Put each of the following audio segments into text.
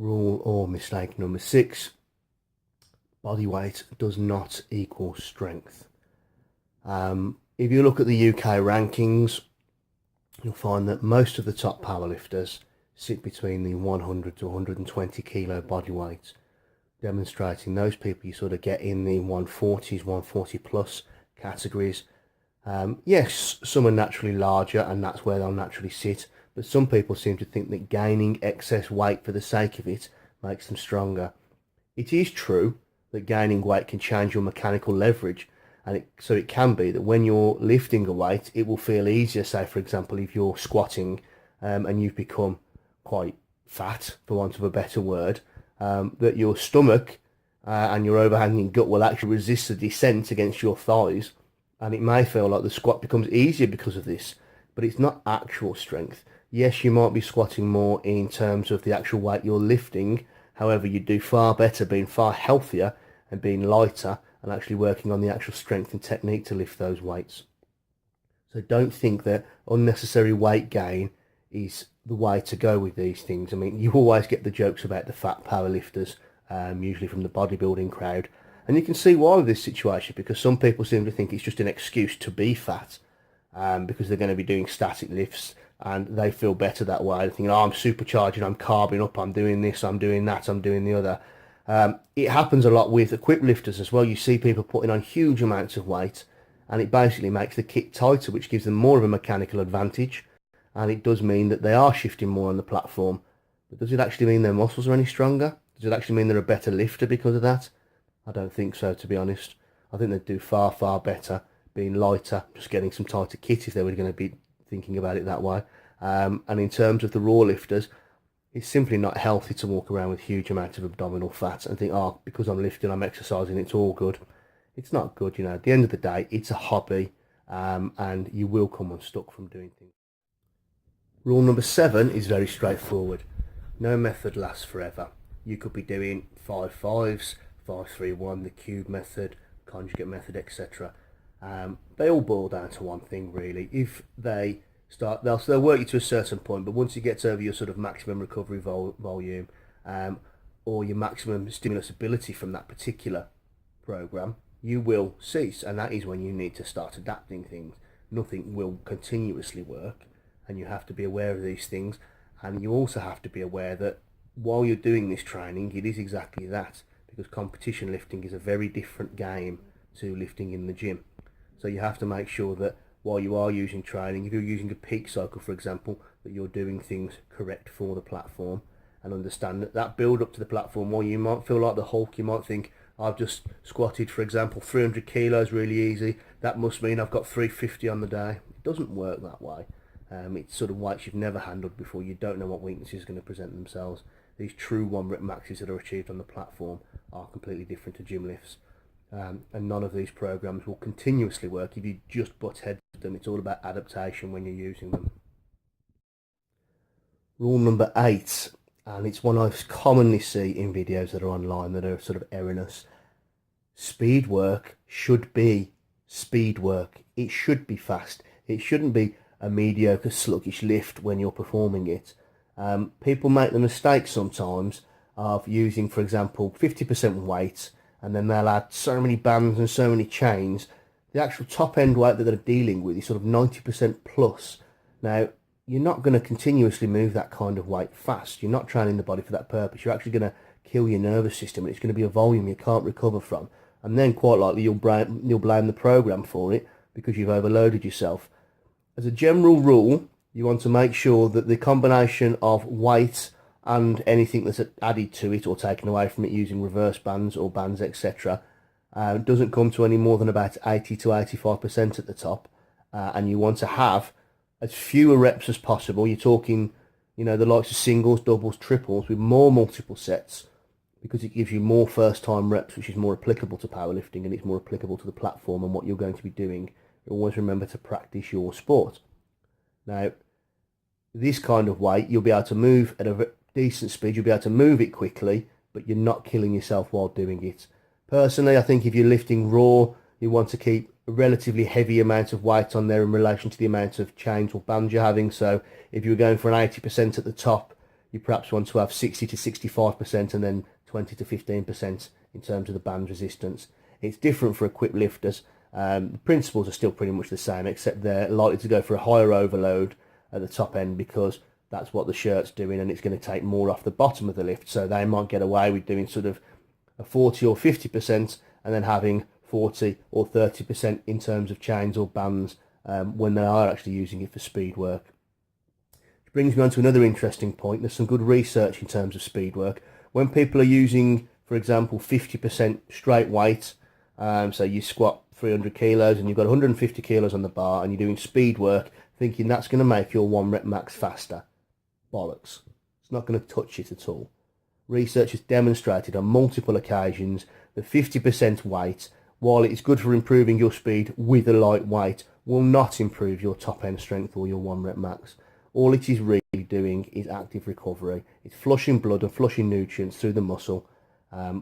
Rule or mistake number 6, body weight does not equal strength. If you look at the UK rankings, you'll find that most of the top powerlifters sit between the 100 to 120 kilo body weight, demonstrating those people you sort of get in the 140s, 140 plus categories. Yes, some are naturally larger and that's where they'll naturally sit, but some people seem to think that gaining excess weight for the sake of it makes them stronger. It is true that gaining weight can change your mechanical leverage, and so it can be that when you're lifting a weight, it will feel easier. Say, for example, if you're squatting and you've become quite fat, for want of a better word, that your stomach and your overhanging gut will actually resist the descent against your thighs, and it may feel like the squat becomes easier because of this, but it's not actual strength. Yes, you might be squatting more in terms of the actual weight you're lifting. However, you do far better being far healthier and being lighter and actually working on the actual strength and technique to lift those weights. So don't think that unnecessary weight gain is the way to go with these things. I mean, you always get the jokes about the fat powerlifters, usually from the bodybuilding crowd. And you can see why with this situation, because some people seem to think it's just an excuse to be fat, because they're going to be doing static lifts and they feel better that way. They're thinking, oh, I'm supercharging, I'm carbing up, I'm doing this, I'm doing that, I'm doing the other. It happens a lot with equipped lifters as well. You see people putting on huge amounts of weight, and it basically makes the kit tighter, which gives them more of a mechanical advantage. And it does mean that they are shifting more on the platform. But does it actually mean their muscles are any stronger? Does it actually mean they're a better lifter because of that? I don't think so, to be honest. I think they'd do far, far better being lighter, just getting some tighter kit if they were going to be thinking about it that way. And in terms of the raw lifters, it's simply not healthy to walk around with huge amounts of abdominal fat and think, oh, because I'm lifting, I'm exercising, it's all good. It's not good, you know. At the end of the day, it's a hobby, and you will come unstuck from doing things. Rule number 7 is very straightforward. No method lasts forever. You could be doing 5 5s, 5 3 1, the cube method, conjugate method, etc. They all boil down to one thing, really. If they start, they'll work you to a certain point, but once you get over your sort of maximum recovery volume, or your maximum stimulus ability from that particular program, you will cease, and that is when you need to start adapting things. Nothing will continuously work, and you have to be aware of these things. And you also have to be aware that while you're doing this training, it is exactly that, because competition lifting is a very different game to lifting in the gym. So you have to make sure that while you are using training, if you're using a peak cycle, for example, that you're doing things correct for the platform, and understand that that build up to the platform, while you might feel like the Hulk, you might think, I've just squatted, for example, 300 kilos really easy, that must mean I've got 350 on the day. It doesn't work that way. It's sort of weights you've never handled before. You don't know what weaknesses are going to present themselves. These true 1 rep maxes that are achieved on the platform are completely different to gym lifts. And none of these programs will continuously work if you just butt heads with them. It's all about adaptation when you're using them. Rule number 8, and it's one I commonly see in videos that are online that are sort of erroneous. Speed work should be speed work. It should be fast. It shouldn't be a mediocre, sluggish lift when you're performing it. People make the mistake sometimes of using, for example, 50% weight, and then they'll add so many bands and so many chains. The actual top end weight that they're dealing with is sort of 90% plus. Now, you're not going to continuously move that kind of weight fast. You're not training the body for that purpose. You're actually going to kill your nervous system, and it's going to be a volume you can't recover from. And then quite likely you'll blame the program for it because you've overloaded yourself. As a general rule, you want to make sure that the combination of weight and anything that's added to it or taken away from it using reverse bands or bands, etc., doesn't come to any more than about 80 to 85% at the top. And you want to have as fewer reps as possible. You're talking, you know, the likes of singles, doubles, triples with more multiple sets, because it gives you more first-time reps, which is more applicable to powerlifting, and it's more applicable to the platform and what you're going to be doing. Always remember to practice your sport. Now, this kind of weight, you'll be able to move at a decent speed, you'll be able to move it quickly, but you're not killing yourself while doing it. Personally, I think if you're lifting raw, you want to keep a relatively heavy amount of weight on there in relation to the amount of chains or bands you're having. So if you were going for an 80% at the top, you perhaps want to have 60 to 65% and then 20 to 15% in terms of the band resistance. It's different for equipped lifters. The principles are still pretty much the same, except they're likely to go for a higher overload at the top end because that's what the shirt's doing, and it's going to take more off the bottom of the lift. So they might get away with doing sort of a 40 or 50% and then having 40 or 30% in terms of chains or bands when they are actually using it for speed work. Which brings me on to another interesting point. There's some good research in terms of speed work. When people are using, for example, 50% straight weight, so you squat 300 kilos and you've got 150 kilos on the bar and you're doing speed work thinking that's going to make your 1 rep max faster. Bollocks. It's not going to touch it at all. Research has demonstrated on multiple occasions that 50% weight, while it is good for improving your speed with a light weight, will not improve your top end strength or your 1 rep max. All it is really doing is active recovery. It's flushing blood and flushing nutrients through the muscle,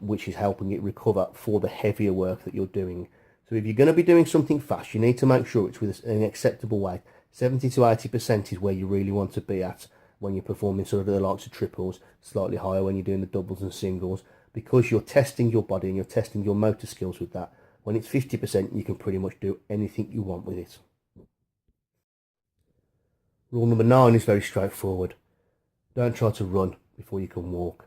which is helping it recover for the heavier work that you're doing. So if you're going to be doing something fast, you need to make sure it's with an acceptable weight. 70 to 80% is where you really want to be at when you're performing sort of the likes of triples, slightly higher when you're doing the doubles and singles, because you're testing your body and you're testing your motor skills with that. When it's 50%, you can pretty much do anything you want with it. Rule number 9 is very straightforward. Don't try to run before you can walk.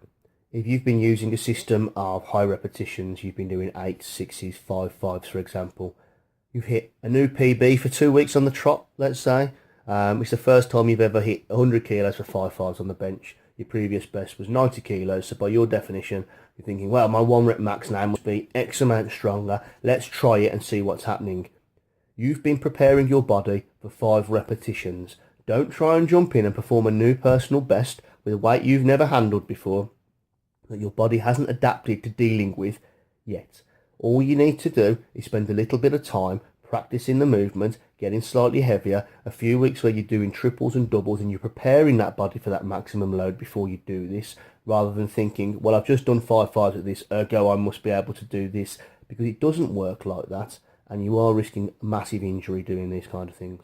If you've been using a system of high repetitions, you've been doing 8, 6s, 5, 5s, for example, you've hit a new PB for 2 weeks on the trot, let's say. It's the first time you've ever hit 100 kilos for 5 5s on the bench. Your previous best was 90 kilos, so by your definition, you're thinking, well, my 1 rep max now must be X amount stronger. Let's try it and see what's happening. You've been preparing your body for 5 repetitions. Don't try and jump in and perform a new personal best with a weight you've never handled before, that your body hasn't adapted to dealing with yet. All you need to do is spend a little bit of time practicing the movement, getting slightly heavier, a few weeks where you're doing triples and doubles and you're preparing that body for that maximum load before you do this, rather than thinking, well, I've just done 5 5s at this, ergo I must be able to do this, because it doesn't work like that, and you are risking massive injury doing these kind of things.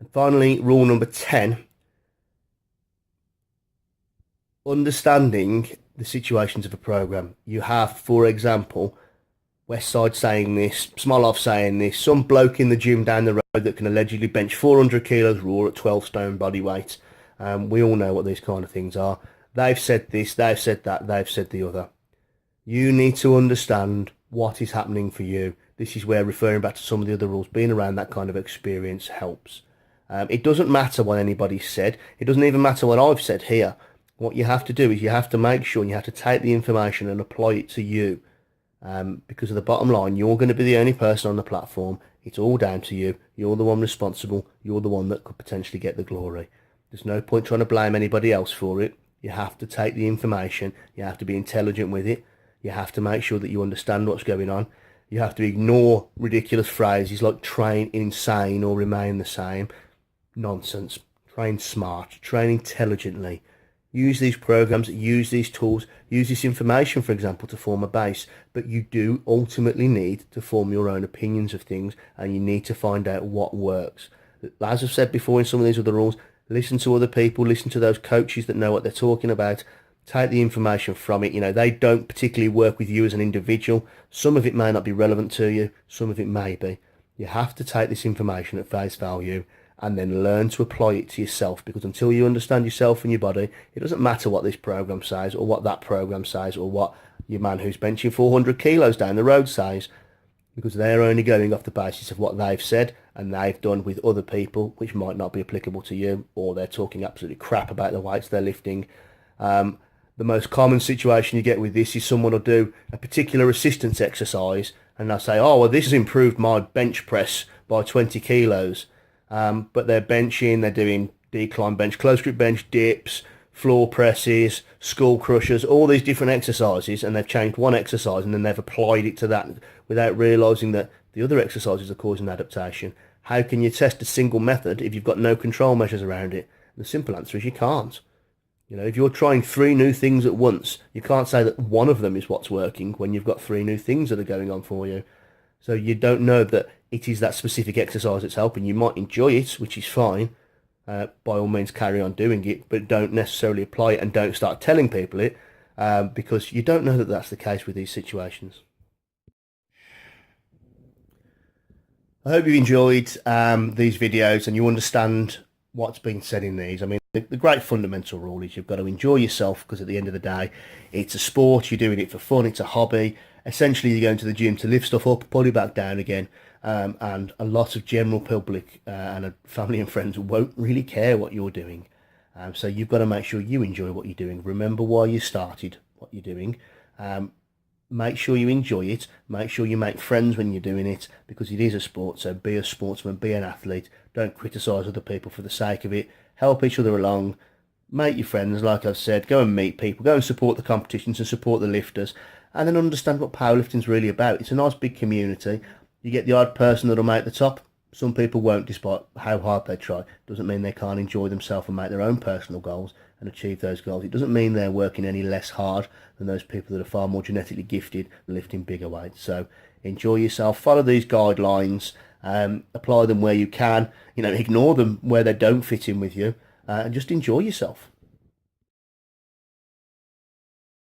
And finally, rule number 10, understanding the situations of a program. You have, for example, Westside saying this, Smolov saying this, some bloke in the gym down the road that can allegedly bench 400 kilos raw at 12 stone body weight. We all know what these kind of things are. They've said this, they've said that, they've said the other. You need to understand what is happening for you. This is where referring back to some of the other rules, being around that kind of experience helps. It doesn't matter what anybody said. It doesn't even matter what I've said here. What you have to do is you have to make sure and you have to take the information and apply it to you. Because of the bottom line, you're going to be the only person on the platform. It's all down to you. You're the one responsible. You're the one that could potentially get the glory. There's no point trying to blame anybody else for it. You have to take the information. You have to be intelligent with it. You have to make sure that you understand what's going on. You have to ignore ridiculous phrases like train insane or remain the same. Nonsense. Train smart. Train intelligently. Use these programs, use these tools, use this information, for example, to form a base. But you do ultimately need to form your own opinions of things, and you need to find out what works. As I've said before in some of these other rules, listen to other people, listen to those coaches that know what they're talking about. Take the information from it. You know, they don't particularly work with you as an individual. Some of it may not be relevant to you. Some of it may be. You have to take this information at face value and then learn to apply it to yourself, because until you understand yourself and your body, it doesn't matter what this program says or what that program says or what your man who's benching 400 kilos down the road says, because they're only going off the basis of what they've said and they've done with other people, which might not be applicable to you, or they're talking absolutely crap about the weights they're lifting. The most common situation you get with this is someone will do a particular resistance exercise and they'll say, oh, well, this has improved my bench press by 20 kilos. But they're benching, they're doing decline bench, close grip bench, dips, floor presses, skull crushers, all these different exercises, and they've changed one exercise and then they've applied it to that without realising that the other exercises are causing adaptation. How can you test a single method if you've got no control measures around it? The simple answer is you can't. You know, if you're trying 3 new things at once, you can't say that one of them is what's working when you've got 3 new things that are going on for you. So you don't know that it is that specific exercise that's helping. You might enjoy it, which is fine, by all means carry on doing it, but don't necessarily apply it and don't start telling people it, because you don't know that that's the case with these situations. I hope you enjoyed these videos and you understand what's been said in these. I mean, the great fundamental rule is you've got to enjoy yourself, because at the end of the day, it's a sport, you're doing it for fun, it's a hobby. Essentially, you're going to the gym to lift stuff up, pull it back down again, and a lot of general public and family and friends won't really care what you're doing. So you've got to make sure you enjoy what you're doing. Remember why you started what you're doing. Make sure you enjoy it. Make sure you make friends when you're doing it, because it is a sport. So be a sportsman, be an athlete. Don't criticise other people for the sake of it. Help each other along. Make your friends, like I've said. Go and meet people. Go and support the competitions and support the lifters. And then understand what powerlifting's really about. It's a nice big community. You get the odd person that'll make the top. Some people won't, despite how hard they try. Doesn't mean they can't enjoy themselves and make their own personal goals and achieve those goals. It doesn't mean they're working any less hard than those people that are far more genetically gifted and lifting bigger weights. So enjoy yourself, follow these guidelines, apply them where you can, ignore them where they don't fit in with you, and just enjoy yourself.